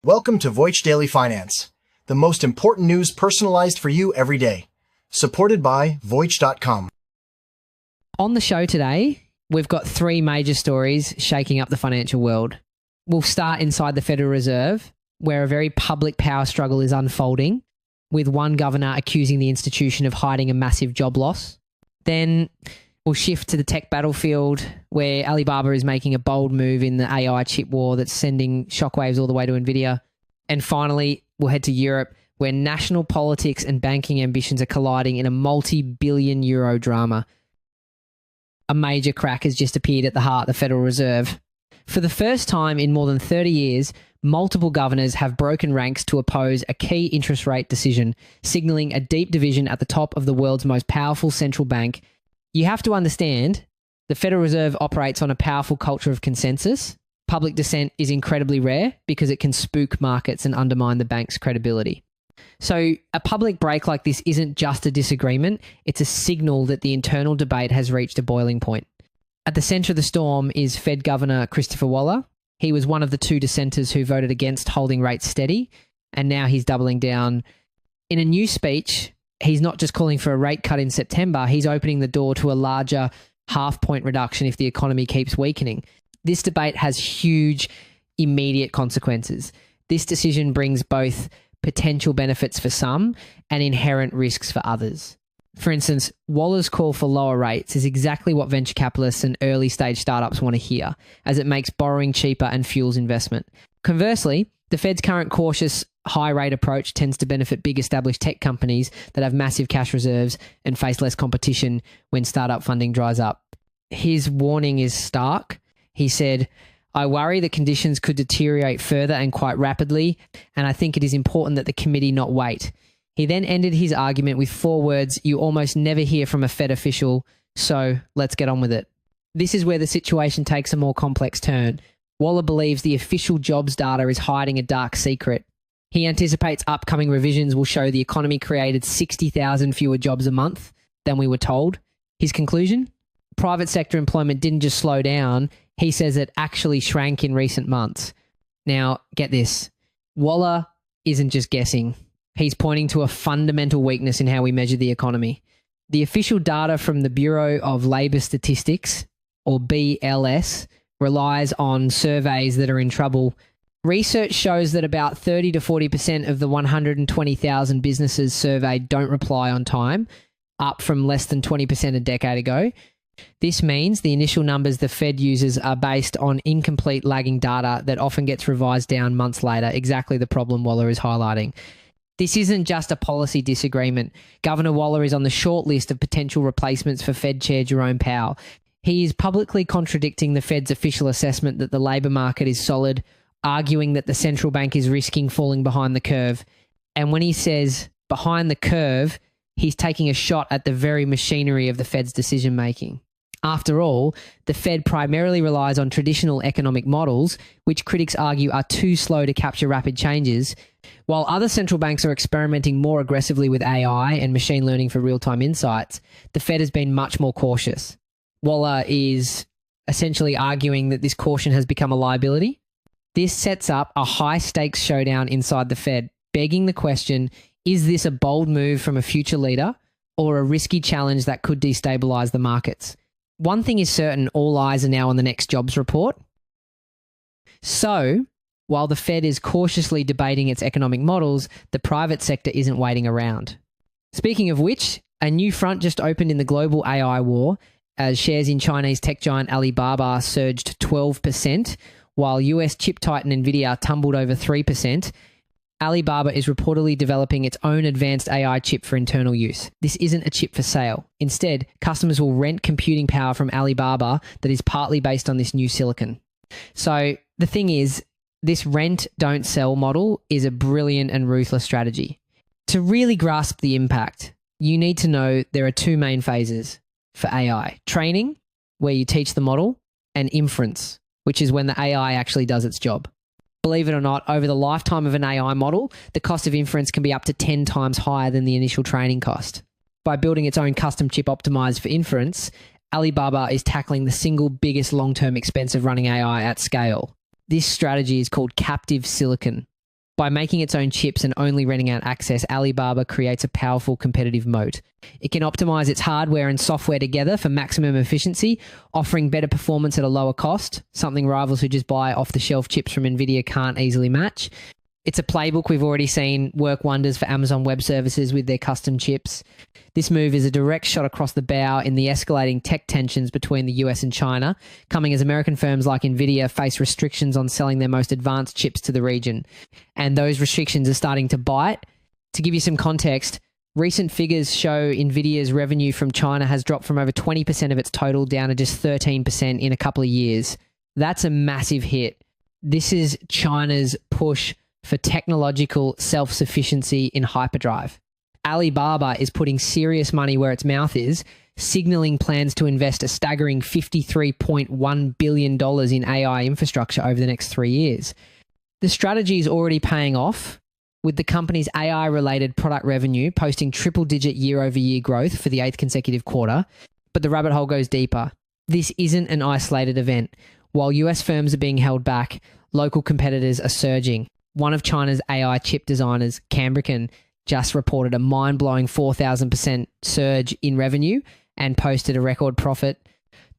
Welcome to Voice Daily Finance, the most important news personalized for you every day. Supported by Voice.com. On the show today, we've got three major stories shaking up the financial world. We'll start inside the Federal Reserve, where a very public power struggle is unfolding, with one governor accusing the institution of hiding a massive job loss. Then we'll shift to the tech battlefield, where Alibaba is making a bold move in the AI chip war that's sending shockwaves all the way to Nvidia. And finally, we'll head to Europe, where national politics and banking ambitions are colliding in a multi-billion euro drama. A major crack has just appeared at the heart of the Federal Reserve. For the first time in more than 30 years, multiple governors have broken ranks to oppose a key interest rate decision, signalling a deep division at the top of the world's most powerful central bank. You have to understand, the Federal Reserve operates on a powerful culture of consensus. Public dissent is incredibly rare because it can spook markets and undermine the bank's credibility. So a public break like this isn't just a disagreement, it's a signal that the internal debate has reached a boiling point. At the centre of the storm is Fed Governor Christopher Waller. He was one of the two dissenters who voted against holding rates steady, and now he's doubling down. In a new speech, he's not just calling for a rate cut in September, he's opening the door to a larger half-point reduction if the economy keeps weakening. This debate has huge, immediate consequences. This decision brings both potential benefits for some and inherent risks for others. For instance, Waller's call for lower rates is exactly what venture capitalists and early-stage startups want to hear, as it makes borrowing cheaper and fuels investment. Conversely, the Fed's current cautious, high-rate approach tends to benefit big established tech companies that have massive cash reserves and face less competition when startup funding dries up. His warning is stark. He said, "I worry that conditions could deteriorate further and quite rapidly, and I think it is important that the committee not wait." He then ended his argument with 4 words you almost never hear from a Fed official, "So let's get on with it." This is where the situation takes a more complex turn. Waller believes the official jobs data is hiding a dark secret. He anticipates upcoming revisions will show the economy created 60,000 fewer jobs a month than we were told. His conclusion? Private sector employment didn't just slow down. He says it actually shrank in recent months. Now, get this. Waller isn't just guessing. He's pointing to a fundamental weakness in how we measure the economy. The official data from the Bureau of Labour Statistics, or BLS, relies on surveys that are in trouble. Research shows that about 30 to 40% of the 120,000 businesses surveyed don't reply on time, up from less than 20% a decade ago. This means the initial numbers the Fed uses are based on incomplete lagging data that often gets revised down months later, exactly the problem Waller is highlighting. This isn't just a policy disagreement. Governor Waller is on the short list of potential replacements for Fed Chair Jerome Powell. He is publicly contradicting the Fed's official assessment that the labour market is solid, arguing that the central bank is risking falling behind the curve. And when he says behind the curve, he's taking a shot at the very machinery of the Fed's decision-making. After all, the Fed primarily relies on traditional economic models, which critics argue are too slow to capture rapid changes, while other central banks are experimenting more aggressively with AI and machine learning for real-time insights. The Fed has been much more cautious. Waller is essentially arguing that this caution has become a liability. This sets up a high-stakes showdown inside the Fed, begging the question, is this a bold move from a future leader or a risky challenge that could destabilize the markets? One thing is certain, all eyes are now on the next jobs report. So, while the Fed is cautiously debating its economic models, the private sector isn't waiting around. Speaking of which, a new front just opened in the global AI war as shares in Chinese tech giant Alibaba surged 12%, while US chip titan Nvidia tumbled over 3%. Alibaba is reportedly developing its own advanced AI chip for internal use. This isn't a chip for sale. Instead, customers will rent computing power from Alibaba that is partly based on this new silicon. So the thing is, this rent, don't sell model is a brilliant and ruthless strategy. To really grasp the impact, you need to know there are 2 main phases for AI. Training, where you teach the model, and inference, which is when the AI actually does its job. Believe it or not, over the lifetime of an AI model, the cost of inference can be up to 10 times higher than the initial training cost. By building its own custom chip optimized for inference, Alibaba is tackling the single biggest long-term expense of running AI at scale. This strategy is called captive silicon. By making its own chips and only renting out access, Alibaba creates a powerful competitive moat. It can optimize its hardware and software together for maximum efficiency, offering better performance at a lower cost, something rivals who just buy off-the-shelf chips from Nvidia can't easily match. It's a playbook we've already seen work wonders for Amazon Web Services with their custom chips. This move is a direct shot across the bow in the escalating tech tensions between the US and China, coming as American firms like Nvidia face restrictions on selling their most advanced chips to the region. And those restrictions are starting to bite. To give you some context, recent figures show Nvidia's revenue from China has dropped from over 20% of its total down to just 13% in a couple of years. That's a massive hit. This is China's push for technological self-sufficiency in hyperdrive. Alibaba is putting serious money where its mouth is, signaling plans to invest a staggering $53.1 billion in AI infrastructure over the next 3 years. The strategy is already paying off, with the company's AI-related product revenue posting triple-digit year-over-year growth for the 8th consecutive quarter, but the rabbit hole goes deeper. This isn't an isolated event. While US firms are being held back, local competitors are surging. One of China's AI chip designers, Cambricon, just reported a mind-blowing 4,000% surge in revenue and posted a record profit.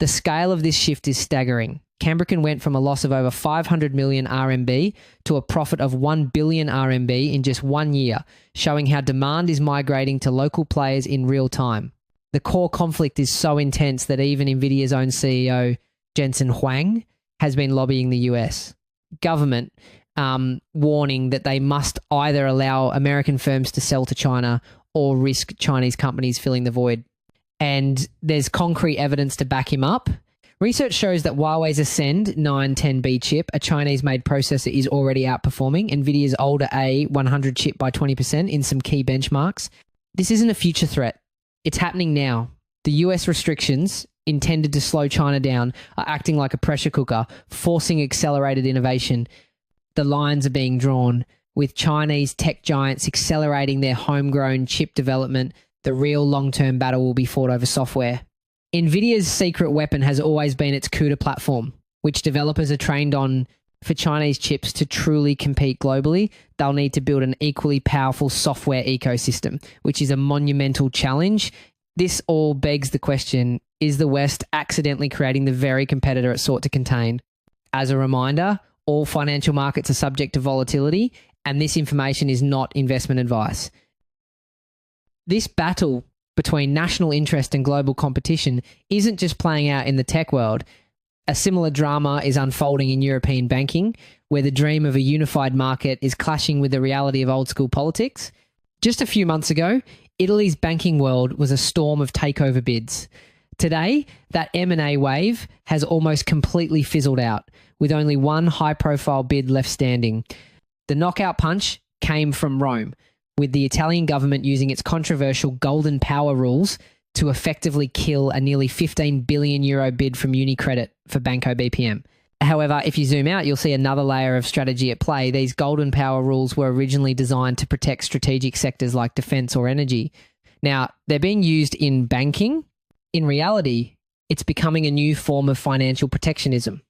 The scale of this shift is staggering. Cambricon went from a loss of over 500 million RMB to a profit of 1 billion RMB in just 1 year, showing how demand is migrating to local players in real time. The core conflict is so intense that even Nvidia's own CEO, Jensen Huang, has been lobbying the US government, warning that they must either allow American firms to sell to China or risk Chinese companies filling the void. And there's concrete evidence to back him up. Research shows that Huawei's Ascend 910B chip, a Chinese-made processor, is already outperforming Nvidia's older A100 chip by 20% in some key benchmarks. This isn't a future threat. It's happening now. The US restrictions intended to slow China down are acting like a pressure cooker, forcing accelerated innovation. The lines are being drawn. With Chinese tech giants accelerating their homegrown chip development, the real long-term battle will be fought over software. Nvidia's secret weapon has always been its CUDA platform, which developers are trained on. For Chinese chips to truly compete globally, they'll need to build an equally powerful software ecosystem, which is a monumental challenge. This all begs the question, is the West accidentally creating the very competitor it sought to contain? As a reminder, all financial markets are subject to volatility, and this information is not investment advice. This battle between national interest and global competition isn't just playing out in the tech world. A similar drama is unfolding in European banking, where the dream of a unified market is clashing with the reality of old-school politics. Just a few months ago, Italy's banking world was a storm of takeover bids. Today, that M&A wave has almost completely fizzled out, with only one high-profile bid left standing. The knockout punch came from Rome, with the Italian government using its controversial golden power rules to effectively kill a nearly 15 billion euro bid from UniCredit for Banco BPM. However, if you zoom out, you'll see another layer of strategy at play. These golden power rules were originally designed to protect strategic sectors like defense or energy. Now, they're being used in banking. In reality, it's becoming a new form of financial protectionism.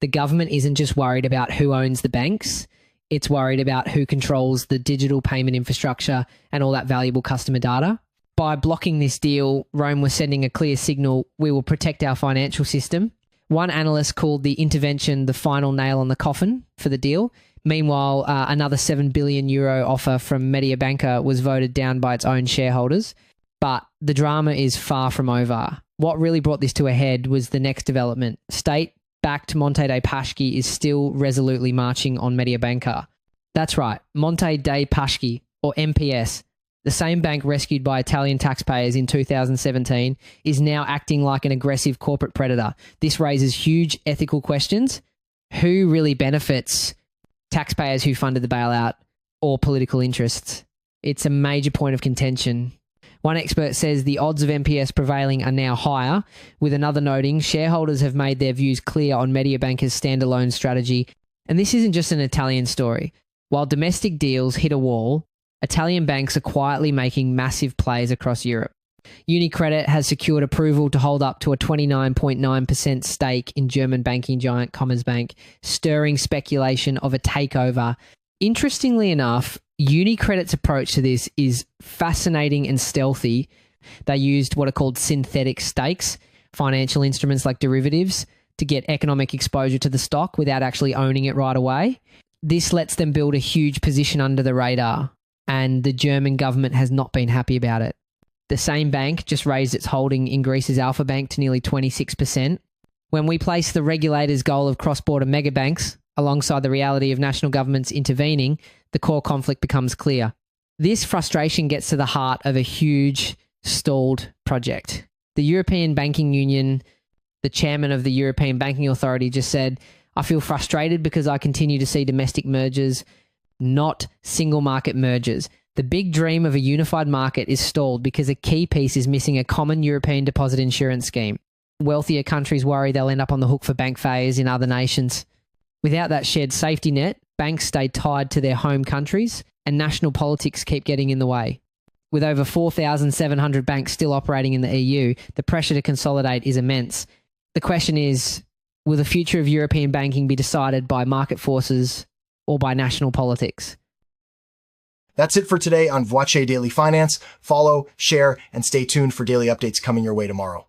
The government isn't just worried about who owns the banks, it's worried about who controls the digital payment infrastructure and all that valuable customer data. By blocking this deal, Rome was sending a clear signal: we will protect our financial system. One analyst called the intervention the final nail on the coffin for the deal. Meanwhile, another 7 billion euro offer from Mediobanca was voted down by its own shareholders. But the drama is far from over. What really brought this to a head was the next development. State-backed Monte dei Paschi is still resolutely marching on Mediobanca. That's right, Monte dei Paschi, or MPS, the same bank rescued by Italian taxpayers in 2017, is now acting like an aggressive corporate predator. This raises huge ethical questions. Who really benefits? Taxpayers who funded the bailout or political interests? It's a major point of contention. One expert says the odds of MPS prevailing are now higher, with another noting shareholders have made their views clear on Mediobanca's standalone strategy. And this isn't just an Italian story. While domestic deals hit a wall, Italian banks are quietly making massive plays across Europe. UniCredit has secured approval to hold up to a 29.9% stake in German banking giant Commerzbank, stirring speculation of a takeover Interestingly enough, UniCredit's approach to this is fascinating and stealthy. They used what are called synthetic stakes, financial instruments like derivatives, to get economic exposure to the stock without actually owning it right away. This lets them build a huge position under the radar, and the German government has not been happy about it. The same bank just raised its holding in Greece's Alpha Bank to nearly 26%. When we place the regulator's goal of cross-border megabanks alongside the reality of national governments intervening, the core conflict becomes clear. This frustration gets to the heart of a huge, stalled project. The European Banking Union, the chairman of the European Banking Authority, just said, "I feel frustrated because I continue to see domestic mergers, not single market mergers. The big dream of a unified market is stalled because a key piece is missing: a common European deposit insurance scheme. Wealthier countries worry they'll end up on the hook for bank failures in other nations. Without that shared safety net, banks stay tied to their home countries and national politics keep getting in the way. With over 4,700 banks still operating in the EU, the pressure to consolidate is immense. The question is, will the future of European banking be decided by market forces or by national politics?" That's it for today on Voice Daily Finance. Follow, share, and stay tuned for daily updates coming your way tomorrow.